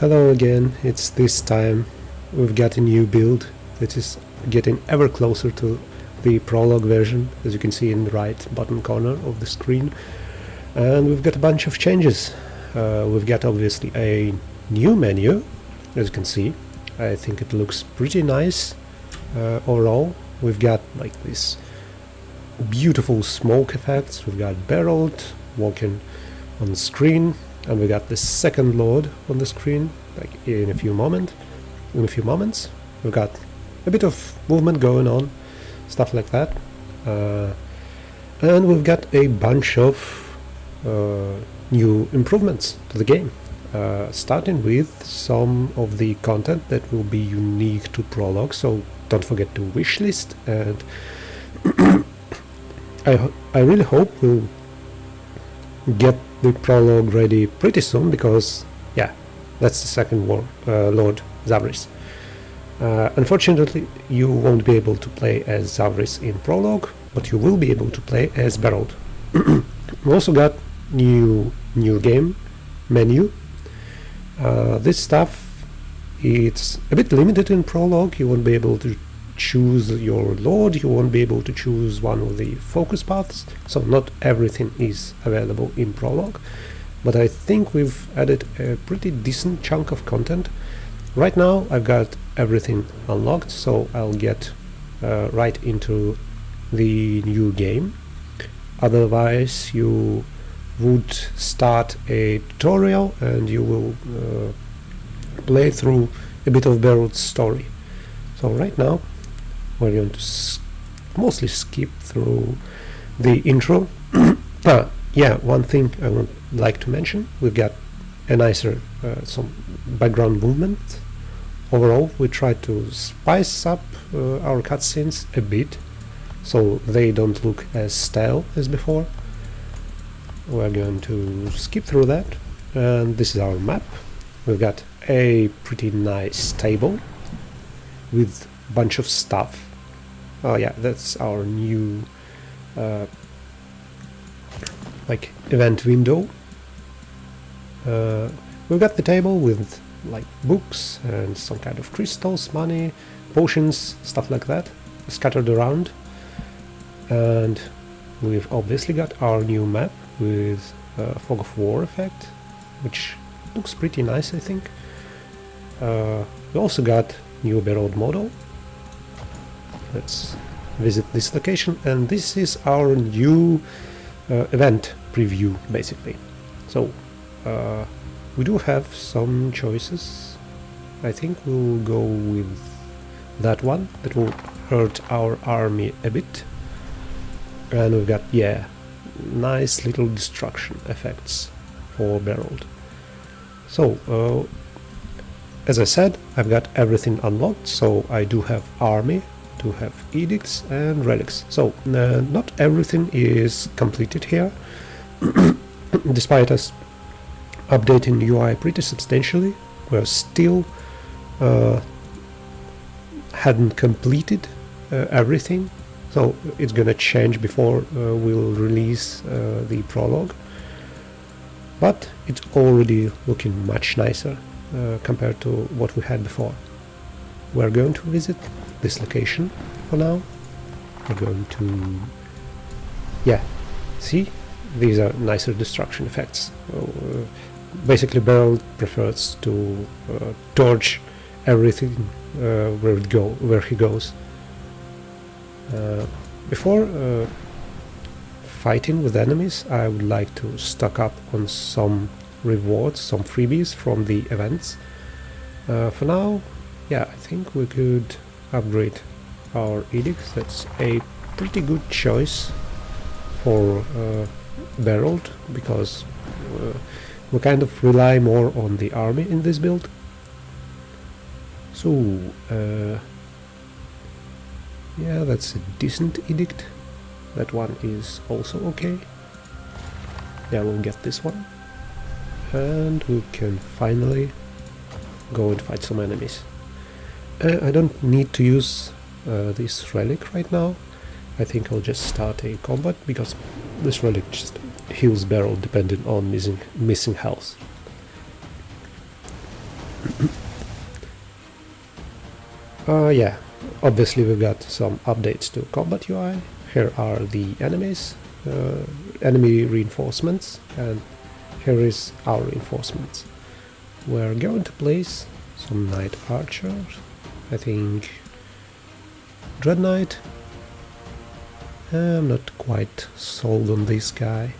Hello again, it's this time. We've got a new build that is getting ever closer to the Prologue version, as you can see in the right bottom corner of the screen. And we've got a bunch of changes. We've got obviously a new menu, as you can see. I think it looks pretty nice overall. We've got like this beautiful smoke effects, we've got barreled walking on the screen, and we got the second lord on the screen like in a few moments. We've got a bit of movement going on, stuff like that, and we've got a bunch of new improvements to the game, starting with some of the content that will be unique to Prologue. So don't forget to wishlist, and I really hope we'll get the Prologue ready pretty soon, because yeah, that's the second Lord Zavris. Unfortunately, you won't be able to play as Zavris in Prologue, but you will be able to play as Barreled. We also got new game menu. This stuff, it's a bit limited in Prologue. You won't be able to choose your lord, you won't be able to choose one of the focus paths, so not everything is available in Prologue, but I think we've added a pretty decent chunk of content. Right now I've got everything unlocked, so I'll get right into the new game. Otherwise you would start a tutorial and you will play through a bit of Barreld's story. So right now we're going to mostly skip through the intro. Yeah, one thing I would like to mention, we've got a nicer some background movement. Overall, we try to spice up our cutscenes a bit, so they don't look as stale as before. We're going to skip through that, and this is our map. We've got a pretty nice table with a bunch of stuff. Oh yeah, that's our new like event window. We've got the table with like books and some kind of crystals, money, potions, stuff like that scattered around. And we've obviously got our new map with fog of war effect, which looks pretty nice, I think. We also got new barreled model. Let's visit this location, and this is our new event preview, basically. So we do have some choices. I think we'll go with that one that will hurt our army a bit. And we've got, yeah, nice little destruction effects for barreled. So as I said, I've got everything unlocked, so I do have army, to have edicts and relics. So not everything is completed here, despite us updating the UI pretty substantially. We're still hadn't completed everything, so it's gonna change before we'll release the Prologue, but it's already looking much nicer compared to what we had before. We're going to visit this location for now. We're going to, yeah, see, these are nicer destruction effects. Basically Barrel prefers to torch everything where he goes. Before fighting with enemies, I would like to stock up on some rewards, some freebies from the events. For now, yeah, I think we could upgrade our edicts. That's a pretty good choice for barreled, because we kind of rely more on the army in this build. So yeah, that's a decent edict. That one is also okay. Yeah, we'll get this one, and we can finally go and fight some enemies. I don't need to use this relic right now. I think I'll just start a combat, because this relic just heals barrel depending on missing health. Yeah, obviously we've got some updates to combat UI. Here are the enemies, enemy reinforcements, and here is our reinforcements. We're going to place some Knight Archers, I think Dread Knight. I'm not quite sold on this guy.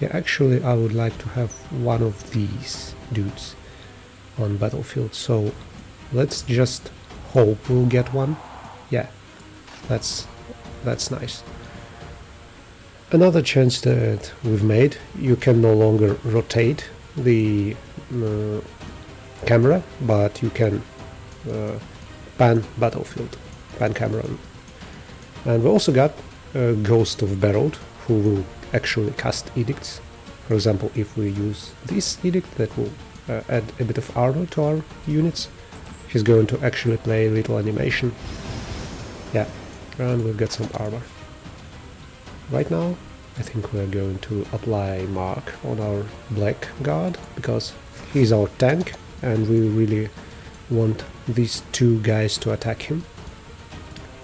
Yeah, actually I would like to have one of these dudes on battlefield, so let's just hope we'll get one. Yeah, that's nice. Another change that we've made, you can no longer rotate the camera, but you can pan battlefield, pan camera. And we also got a Ghost of Berold, who will actually cast edicts. For example, if we use this edict that will add a bit of armor to our units, he's going to actually play a little animation. Yeah, and we've got some armor. Right now, I think we're going to apply Mark on our Blackguard, because he's our tank, and we really want these two guys to attack him,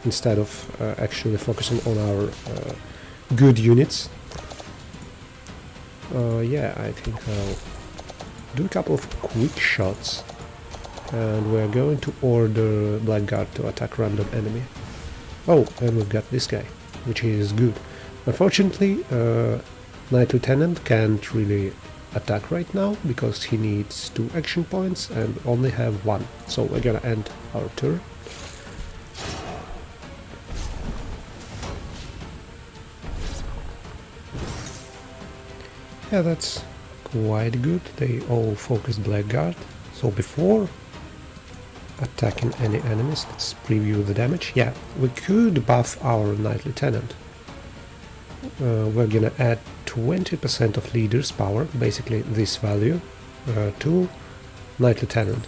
instead of actually focusing on our good units. Yeah, I think I'll do a couple of quick shots, and we're going to order Blackguard to attack random enemy. Oh, and we've got this guy, which is good. Unfortunately, Knight Lieutenant can't really attack right now, because he needs 2 action points and only have 1, so we're gonna end our turn. Yeah, that's quite good. They all focused Blackguard. So before attacking any enemies, let's preview the damage. Yeah, we could buff our Knight Lieutenant. We're gonna add 20% of leader's power, basically this value, to Knight Lieutenant.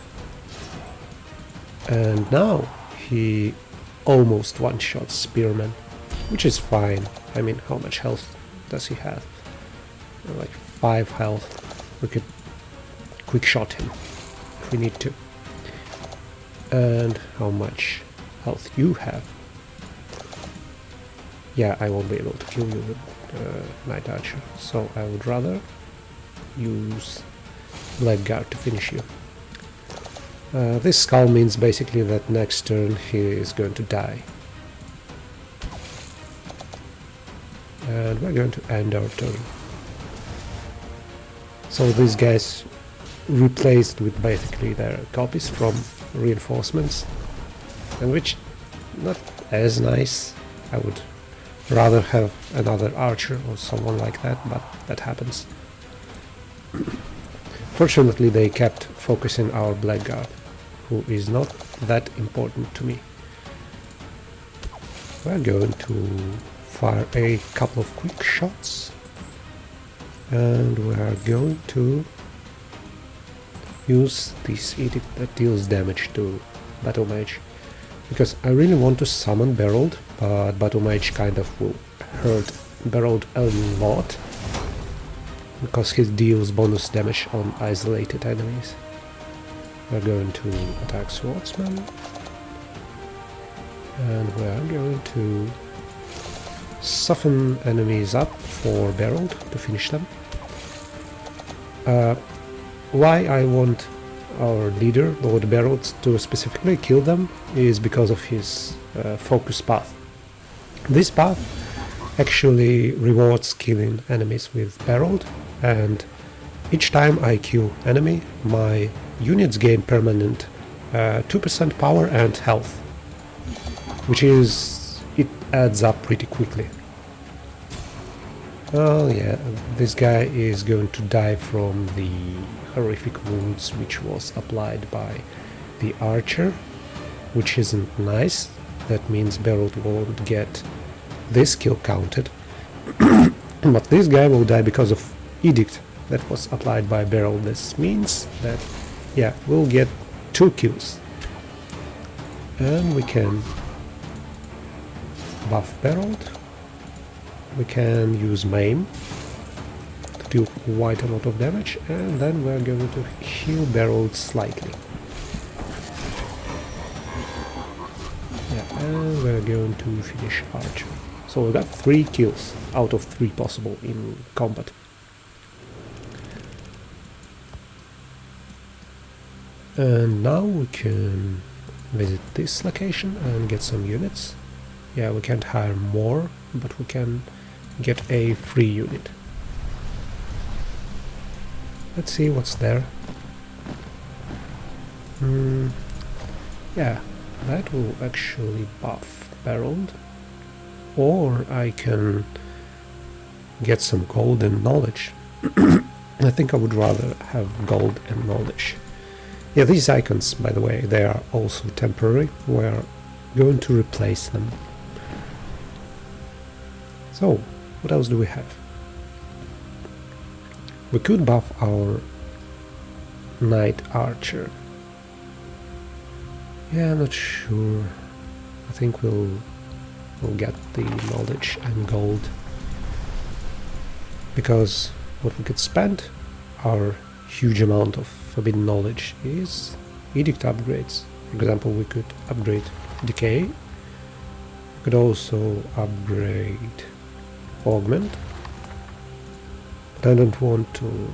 And now he almost one-shots Spearman, which is fine. I mean, how much health does he have? Like 5 health. We could quick shot him if we need to. And how much health you have? Yeah, I won't be able to kill you with Knight Archer, so I would rather use Blackguard to finish you. This skull means basically that next turn he is going to die. And we're going to end our turn. So these guys replaced with basically their copies from reinforcements, and which not as nice. I would rather have another archer or someone like that, but that happens. Fortunately, they kept focusing our Blackguard, who is not that important to me. We're going to fire a couple of quick shots, and we are going to use this edict that deals damage to Battle Mage, because I really want to summon Berold, but Battle Mage kind of will hurt Berold a lot, because he deals bonus damage on isolated enemies. We're going to attack Swordsman, and we're going to soften enemies up for Berold to finish them. Why I want our leader, Lord Berold, to specifically kill them is because of his focus path. This path actually rewards killing enemies with Berold, and each time I kill enemy, my units gain permanent 2% power and health, which is, it adds up pretty quickly. Oh yeah, this guy is going to die from the horrific wounds which was applied by the archer, which isn't nice. That means Berold won't get this kill counted. But this guy will die because of edict that was applied by Berold. This means that, yeah, we'll get 2 kills. And we can buff Berold. We can use Maim do quite a lot of damage, and then we're going to heal Barrel slightly. Yeah, and we're going to finish Archer. So we got 3 kills out of 3 possible in combat. And now we can visit this location and get some units. Yeah, we can't hire more, but we can get a free unit. Let's see what's there. Yeah, that will actually buff Barreled. Or I can get some gold and knowledge. I think I would rather have gold and knowledge. Yeah, these icons, by the way, they are also temporary. We're going to replace them. So, what else do we have? We could buff our Knight Archer. Yeah, I'm not sure. I think we'll get the knowledge and gold. Because what we could spend our huge amount of forbidden knowledge is edict upgrades. For example, we could upgrade decay. We could also upgrade augment. But I don't want to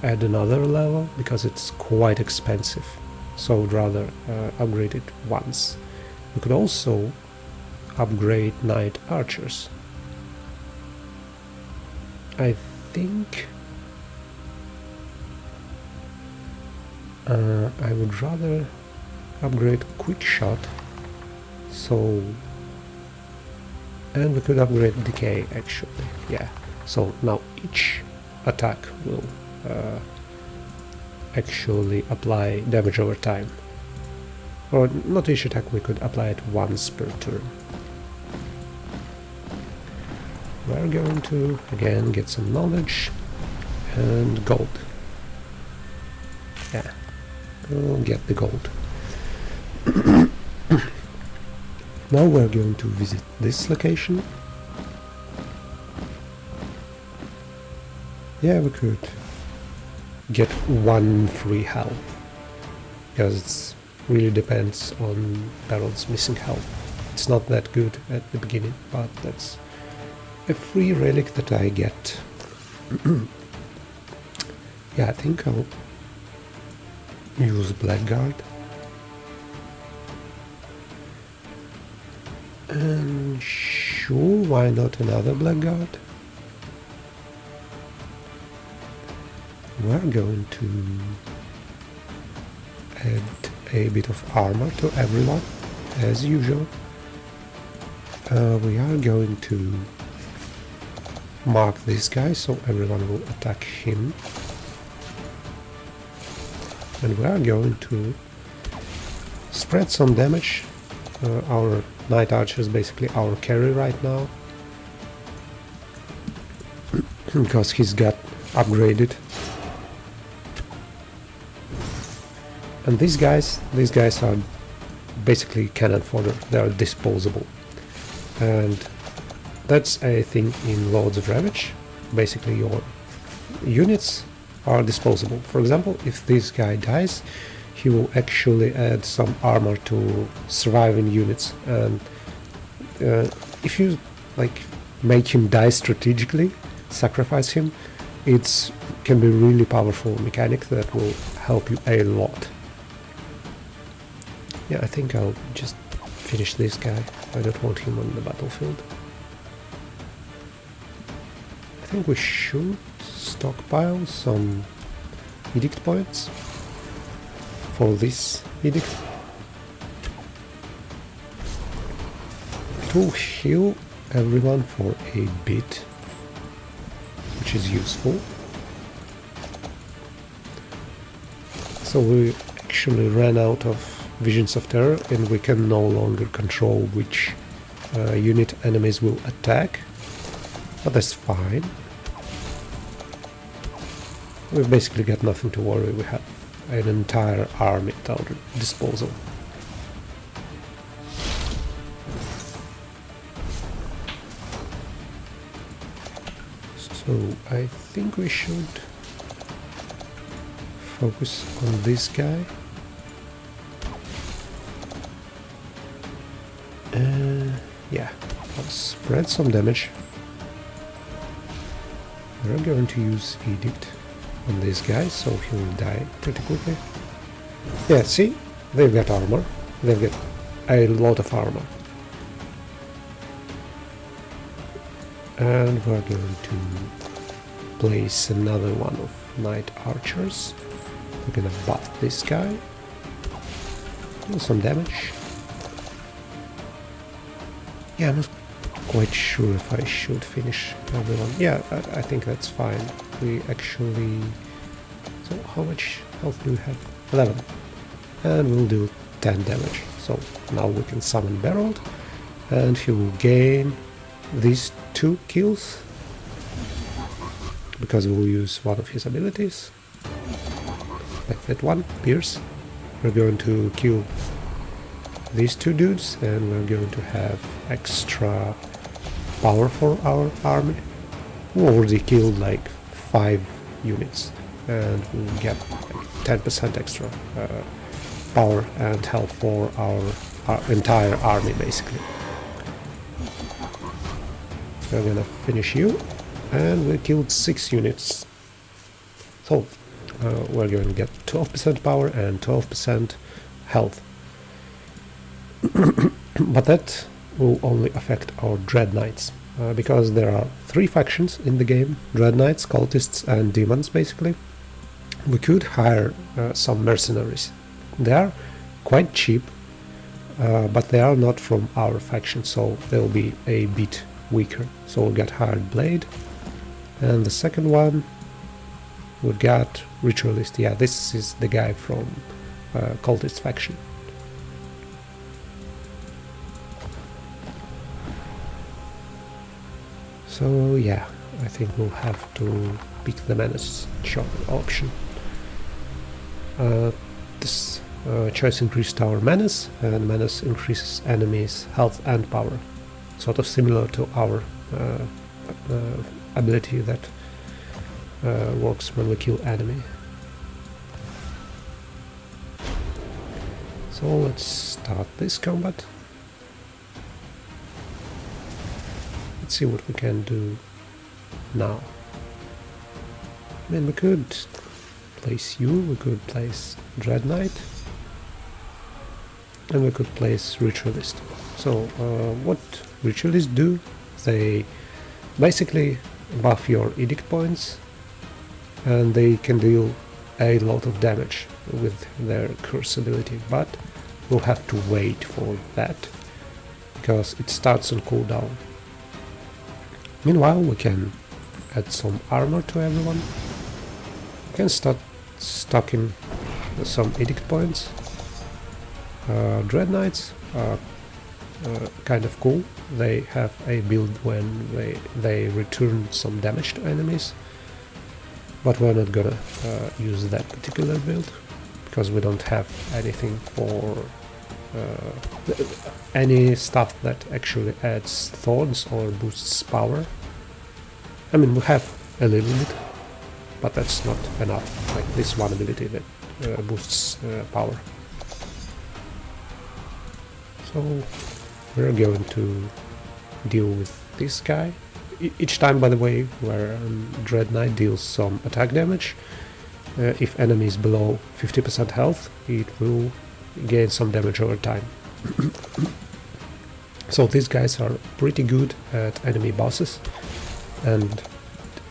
add another level because it's quite expensive. So I would rather upgrade it once. We could also upgrade Knight Archers. I think I would rather upgrade Quick Shot. So, and we could upgrade Decay actually. Yeah. So now each attack will actually apply damage over time. Or not each attack, we could apply it once per turn. We're going to again get some knowledge and gold. Yeah, we'll get the gold. Now we're going to visit this location. Yeah, we could get 1 free health, because it really depends on Barrel's missing health. It's not that good at the beginning, but that's a free relic that I get. Yeah, I think I'll use Blackguard. And sure, why not another Blackguard? We're going to add a bit of armor to everyone, as usual. We are going to mark this guy so everyone will attack him. And we are going to spread some damage. Our Knight Archer is basically our carry right now, because he's got upgraded. And these guys are basically cannon fodder. They are disposable, and that's a thing in Lords of Ravage. Basically, your units are disposable. For example, if this guy dies, he will actually add some armor to surviving units, and if you like make him die strategically, sacrifice him, it can be really powerful mechanic that will help you a lot. Yeah, I think I'll just finish this guy. I don't want him on the battlefield. I think we should stockpile some edict points for this edict to heal everyone for a bit, which is useful. So we actually ran out of Visions of Terror, and we can no longer control which unit enemies will attack, but that's fine. We've basically got nothing to worry. We have an entire army at our disposal. So I think we should focus on this guy. Yeah, I'll spread some damage. We're going to use Edict on this guy, so he will die pretty quickly. Yeah, see? They've got armor. They've got a lot of armor. And we're going to place another one of Knight Archers. We're gonna buff this guy. Do some damage. Yeah, I'm not quite sure if I should finish everyone. Yeah, I think that's fine. We actually... So how much health do we have? 11. And we'll do 10 damage. So now we can summon Barreled, and he will gain these 2 kills, because we'll use one of his abilities. Like that one, Pierce. We're going to kill these 2 dudes, and we're going to have extra power for our army. We already killed like 5 units, and we'll get like 10% extra power and health for our entire army, basically. We're gonna finish you, and we killed 6 units. So we're going to get 12% power and 12% health. But that will only affect our Dread Knights, because there are 3 factions in the game: Dread Knights, Cultists and Demons, basically. We could hire some mercenaries. They are quite cheap, but they are not from our faction, so they'll be a bit weaker. So we'll get Hired Blade. And the second one, we've got Ritualist. Yeah, this is the guy from Cultist faction. So yeah, I think we'll have to pick the Menace option. This choice increased our Menace, and Menace increases enemies' health and power. Sort of similar to our ability that works when we kill enemy. So let's start this combat. Let's see what we can do now. I mean, we could place you, we could place Dread Knight, and we could place Ritualist. So what Ritualists do, they basically buff your Edict points, and they can deal a lot of damage with their curse ability, but we'll have to wait for that, because it starts on cooldown. Meanwhile, we can add some armor to everyone. We can start stocking some Edict points. Dread Knights are kind of cool. They have a build when they return some damage to enemies, but we're not gonna use that particular build, because we don't have anything for any stuff that actually adds thorns or boosts power. I mean, we have a little bit, but that's not enough, like this one ability that boosts power. So we're going to deal with this guy. Each time, by the way, where Dread Knight deals some attack damage, if enemy is below 50% health, it will gain some damage over time. So these guys are pretty good at enemy bosses, and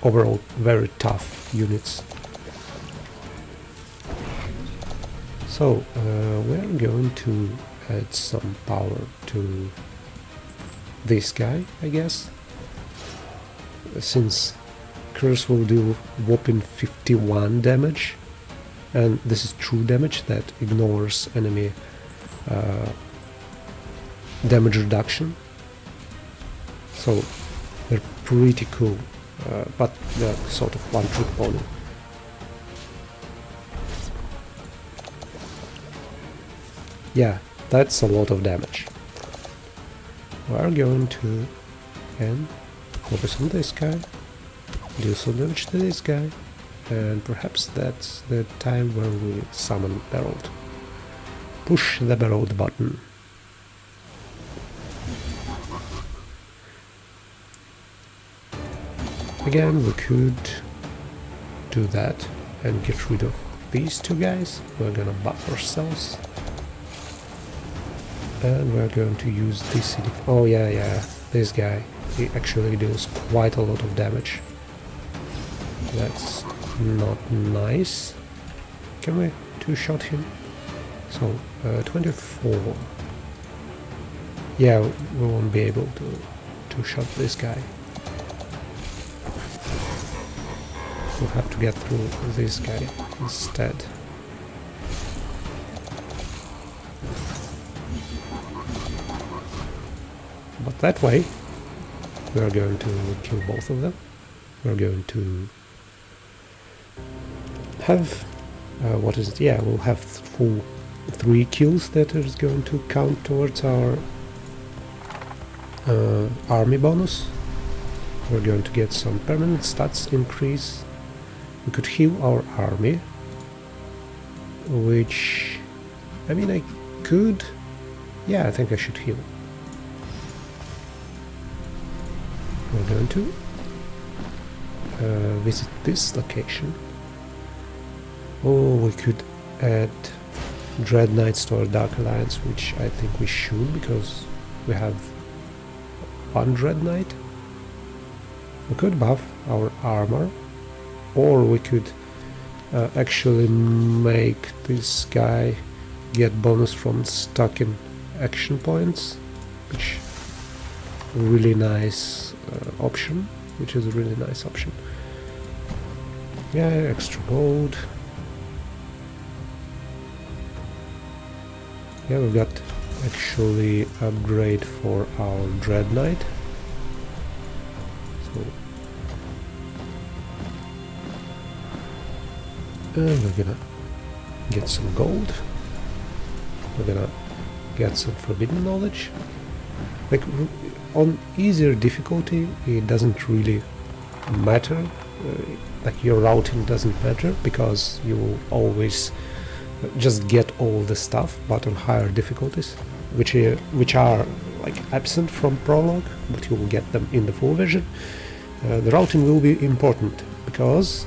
overall very tough units. So we're going to add some power to this guy, I guess, since Curse will do whopping 51 damage, and this is true damage that ignores enemy damage reduction. So they're pretty cool, but they're sort of one-trick pony. Yeah, that's a lot of damage. We're going to again focus on this guy. do some damage to this guy, and perhaps that's the time where we summon Barreled. Push the Barreled button. Again, we could do that and get rid of these two guys. We're gonna buff ourselves. And we're going to use this... Oh yeah, this guy. He actually deals quite a lot of damage. That's not nice. Can we two-shot him? So, 24. Yeah, we won't be able to two-shot this guy. We'll have to get through this guy instead. But that way, we are going to kill both of them. We're going to have... what is it? Yeah, we'll have full 3 kills that is going to count towards our army bonus. We're going to get some permanent stats increase. We could heal our army, which... I mean, I could... Yeah, I think I should heal. We're going to visit this location. Oh, we could add Dread Knights to our Dark Alliance, which I think we should, because we have 1 Dread Knight. We could buff our armor, or we could actually make this guy get bonus from stuck in action points, which really nice option, which is a really nice option. Yeah, extra gold. Yeah, we got actually upgrade for our Dread Knight. So, and we're gonna get some gold. We're gonna get some forbidden knowledge. Like, on easier difficulty, it doesn't really matter. Like, your routing doesn't matter, because you will always just get all the stuff. But on higher difficulties, which are like absent from Prologue, but you will get them in the full version, the routing will be important, because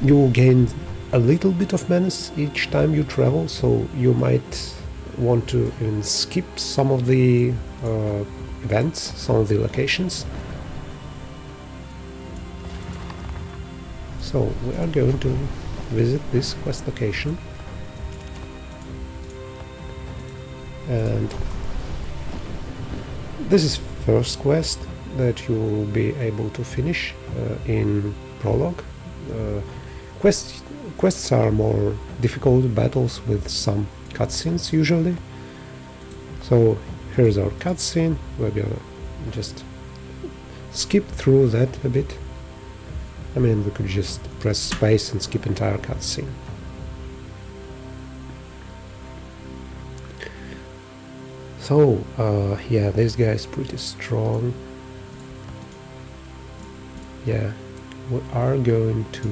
you will gain a little bit of menace each time you travel, so you might want to even skip some of the events, some of the locations. So we are going to visit this quest location, and this is first quest that you will be able to finish in Prologue. Quests are more difficult battles with some cutscenes usually. So here's our cutscene. We're gonna just skip through that a bit. I mean, we could just press space and skip entire cutscene. So, yeah, this guy is pretty strong. Yeah, we are going to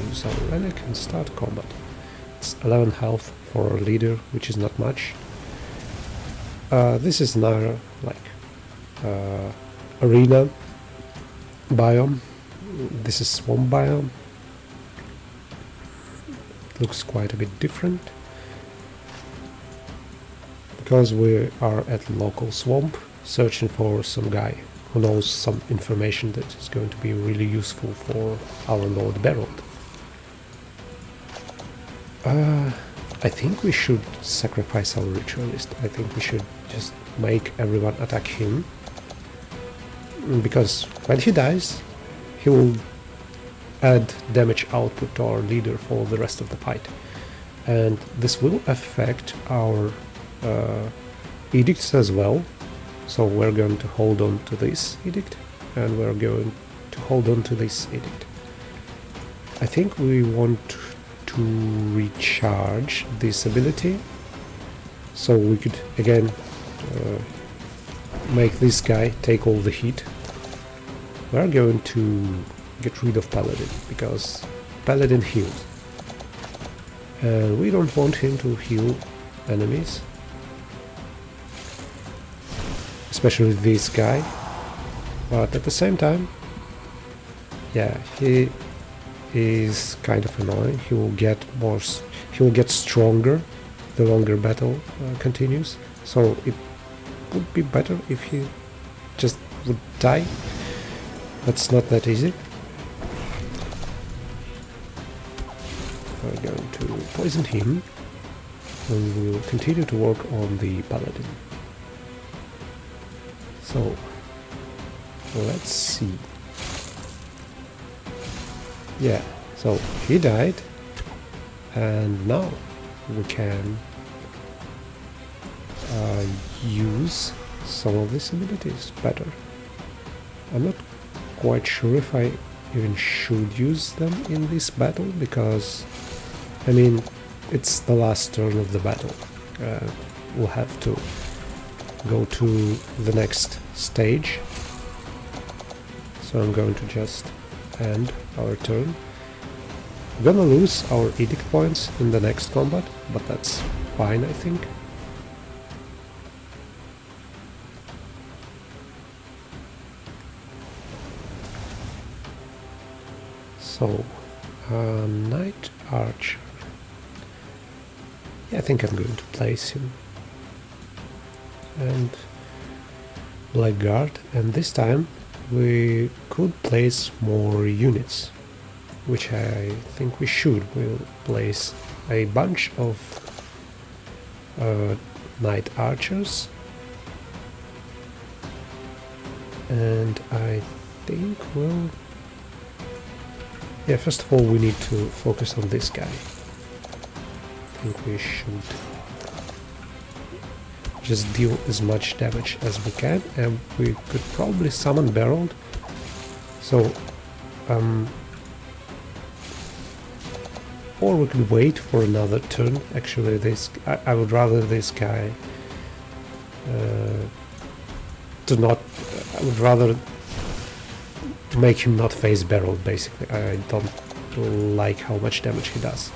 use our relic and start combat. It's 11 health for our leader, which is not much. This is another, like, arena biome. This is swamp biome. It looks quite a bit different, because we are at local swamp searching for some guy who knows some information that is going to be really useful for our Lord Barreled. I think we should sacrifice our ritualist. I think we should just make everyone attack him, because when he dies, he will add damage output to our leader for the rest of the fight, and this will affect our edicts as well. So we're going to hold on to this edict, and we're going to hold on to this edict. I think we want to recharge this ability, so we could again make this guy take all the heat we're going to get rid of Paladin, because Paladin heals. And we don't want him to heal enemies. Especially this guy. But at the same time, yeah, he is kind of annoying. He will get stronger the longer battle continues. So it would be better if he just would die. That's not that easy. We're going to poison him, and we'll continue to work on the Paladin. So let's see. Yeah, so he died, and now we can use some of these abilities better. I'm not quite sure if I even should use them in this battle, because I mean, it's the last turn of the battle. We'll have to go to the next stage. So I'm going to just end our turn. We're gonna lose our edict points in the next combat, but that's fine, I think. So, Knight Archer. Yeah, I think I'm going to place him. And Blackguard, and this time we could place more units, which I think we should. We'll place a bunch of Knight Archers, and I think we'll... Yeah, first of all we need to focus on this guy. I think we should just deal as much damage as we can, and we could probably summon Barreled. So, or we could wait for another turn. Actually, I would rather this guy to not. I would rather make him not face Barreled. Basically, I don't like how much damage he does,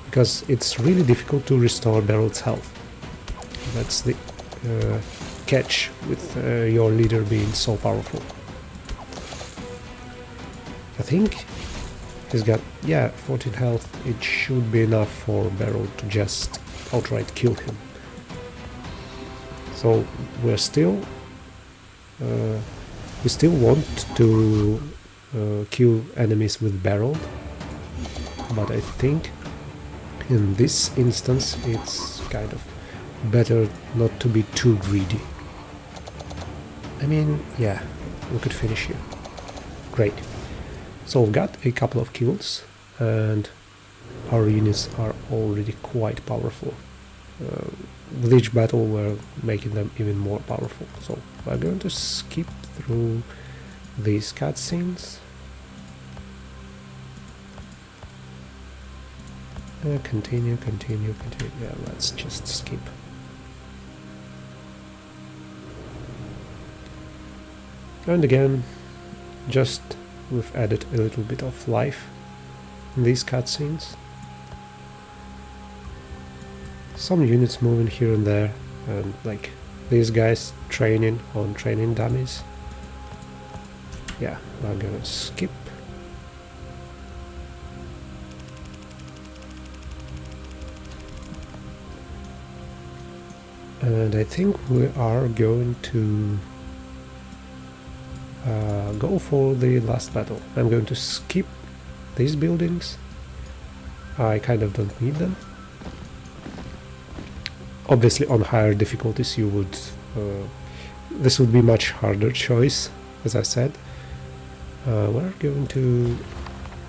because it's really difficult to restore Barreled's health. That's the catch with your leader being so powerful. I think he's got, yeah, 14 health. It should be enough for Barrel to just outright kill him. So we still want to kill enemies with Barrel, but I think in this instance it's kind of better not to be too greedy. I mean, yeah, we could finish here. Great. So we've got a couple of kills, and our units are already quite powerful. With each battle we're making them even more powerful. So we're going to skip through these cutscenes. Continue. Yeah, let's just skip. And again, just we've added a little bit of life in these cutscenes. Some units moving here and there, and like these guys training on training dummies. Yeah, we're gonna skip. And I think we are going to go for the last battle. I'm going to skip these buildings. I kind of don't need them. Obviously on higher difficulties you would this would be much harder choice, as I said. We're going to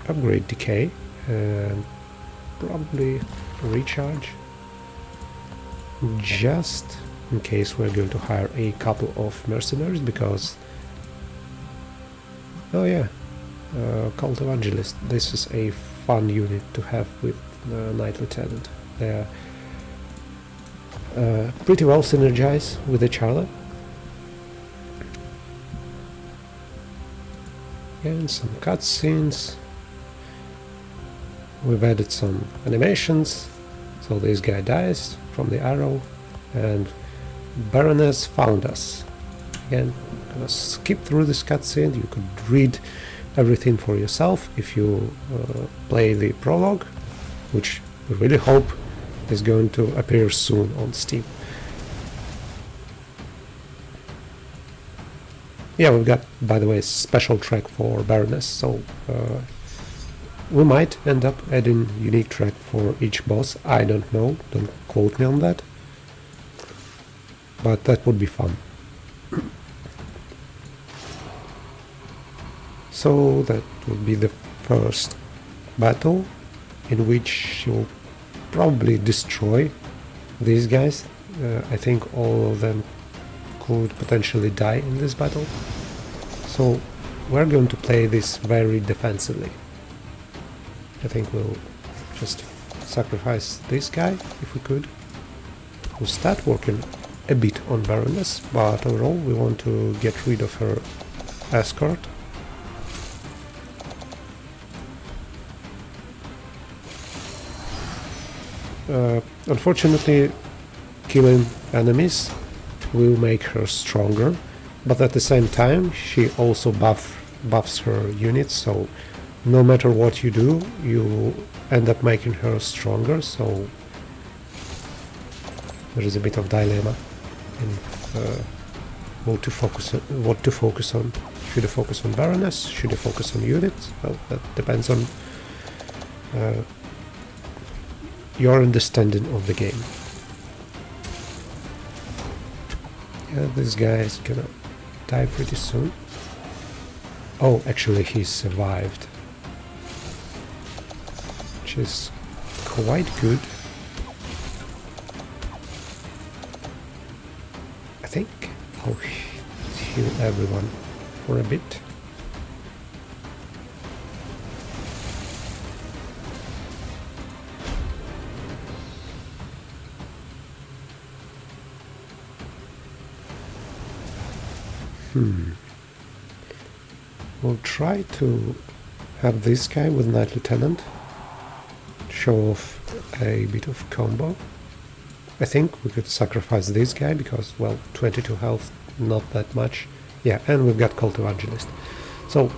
upgrade decay and probably recharge, just in case we're going to hire a couple of mercenaries, because oh yeah, Cult Evangelist, this is a fun unit to have with Knight Lieutenant. They are pretty well synergized with each other. And some cutscenes. We've added some animations. So this guy dies from the arrow, and Baroness found us. Again, I'm gonna skip through this cutscene. You could read everything for yourself if you play the prologue, which we really hope is going to appear soon on Steam. Yeah, we've got, by the way, a special track for Baroness, so we might end up adding unique track for each boss. I don't know, don't quote me on that, but that would be fun. So that would be the first battle, in which you'll probably destroy these guys. I think all of them could potentially die in this battle. So we're going to play this very defensively. I think we'll just sacrifice this guy if we could. We'll start working a bit on Baroness, but overall we want to get rid of her escort. Unfortunately, killing enemies will make her stronger, but at the same time she also buffs her units, so no matter what you do, you end up making her stronger, so there is a bit of dilemma in what to focus on. Should I focus on Baroness? Should I focus on units? Well, that depends on your understanding of the game. Yeah, this guy is gonna die pretty soon. Oh, actually he survived, which is quite good. I think I'll heal everyone for a bit. We'll try to have this guy with Knight Lieutenant show off a bit of combo. I think we could sacrifice this guy because, well, 22 health, not that much. Yeah, and we've got Cult Evangelist. So,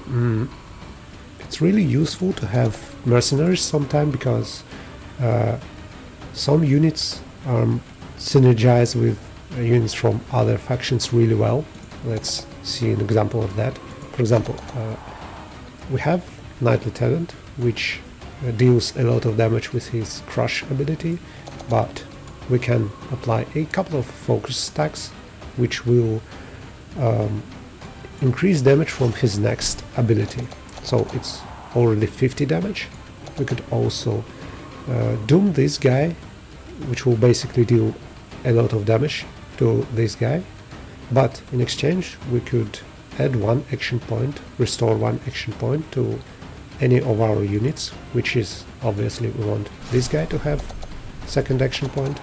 it's really useful to have mercenaries sometime because some units synergize with units from other factions really well. Let's see an example of that. For example, we have Knight Lieutenant, which deals a lot of damage with his Crush ability, but we can apply a couple of focus stacks, which will increase damage from his next ability. So it's already 50 damage. We could also doom this guy, which will basically deal a lot of damage to this guy. But in exchange, we could add one action point, restore one action point to any of our units, which is obviously we want this guy to have second action point.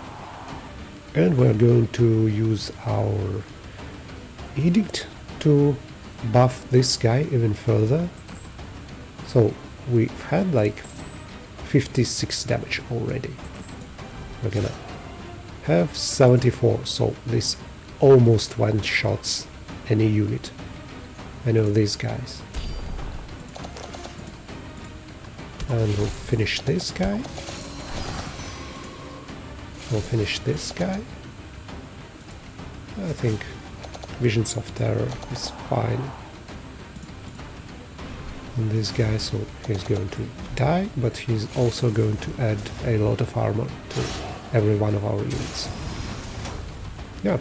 And we're going to use our Edict to buff this guy even further. So we've had like 56 damage already. We're gonna have 74, so this almost one-shots any unit. I know these guys. And we'll finish this guy. We'll finish this guy. I think Visions of Terror is fine. And this guy, so he's going to die, but he's also going to add a lot of armor to every one of our units. Yeah.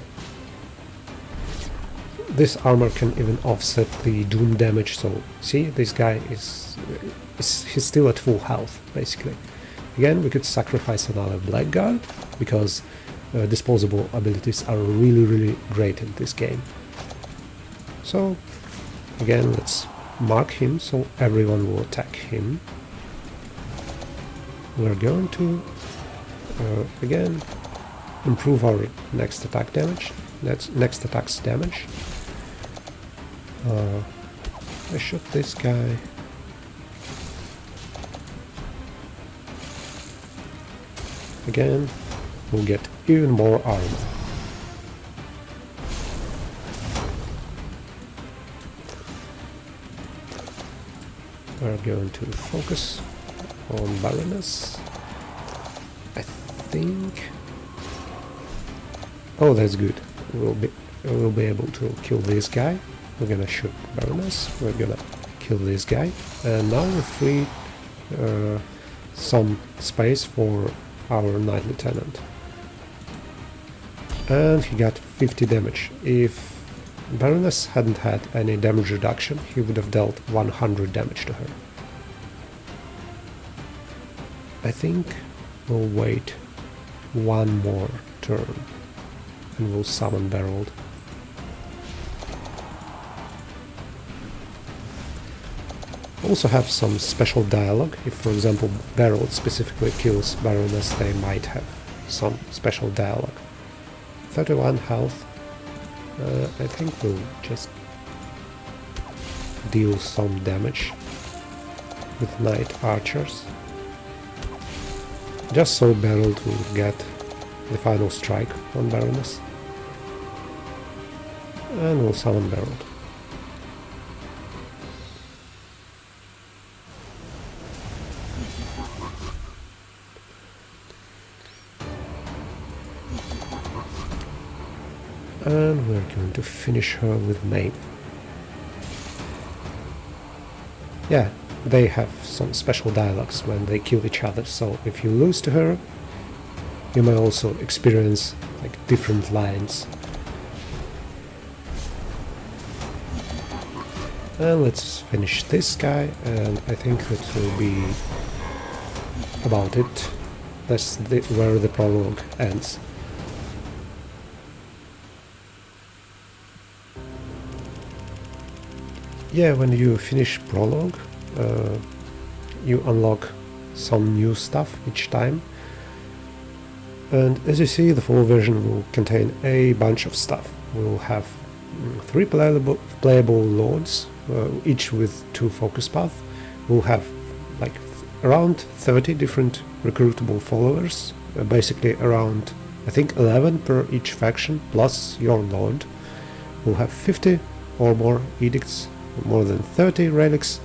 This armor can even offset the doom damage, so see, this guy he's still at full health, basically. Again, we could sacrifice another Blackguard, because disposable abilities are really great in this game. So, again, let's mark him, so everyone will attack him. We're going to, again, improve our next attack damage, next attack's damage. I shoot this guy. Again, we'll get even more armor. We're going to focus on Baroness. I think... Oh, that's good. We'll be able to kill this guy. We're gonna shoot Baroness. We're gonna kill this guy. And now we free some space for our Knight Lieutenant. And he got 50 damage. If Baroness hadn't had any damage reduction, he would have dealt 100 damage to her. I think we'll wait one more turn and we'll summon Barreled. Also have some special dialogue. If, for example, Barreled specifically kills Baroness, they might have some special dialogue. 31 health. I think we'll just deal some damage with Knight Archers, just so Barreled will get the final strike on Baroness, and we'll summon Barreled. And we're going to finish her with Maim. Yeah, they have some special dialogues when they kill each other, so if you lose to her, you may also experience like different lines. And let's finish this guy, and I think that will be about it. That's where the prologue ends. Yeah, when you finish Prologue, you unlock some new stuff each time. And as you see, the full version will contain a bunch of stuff. We'll have 3 playable lords, each with 2 focus paths. We'll have like around 30 different recruitable followers, basically around, I think, 11 per each faction, plus your lord. We'll have 50 or more edicts, more than 30 relics,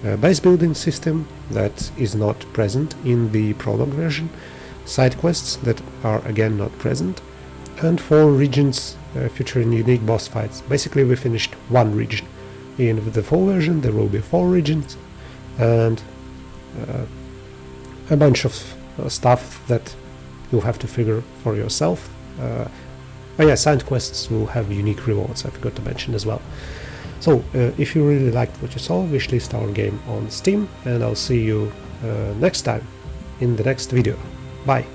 a base building system that is not present in the Prologue version, side quests that are again not present, and 4 regions featuring unique boss fights. Basically we finished 1 region. In the full version there will be 4 regions and a bunch of stuff that you'll have to figure for yourself. Oh yeah, side quests will have unique rewards, I forgot to mention as well. So, if you really liked what you saw, wishlist our game on Steam, and I'll see you next time in the next video. Bye!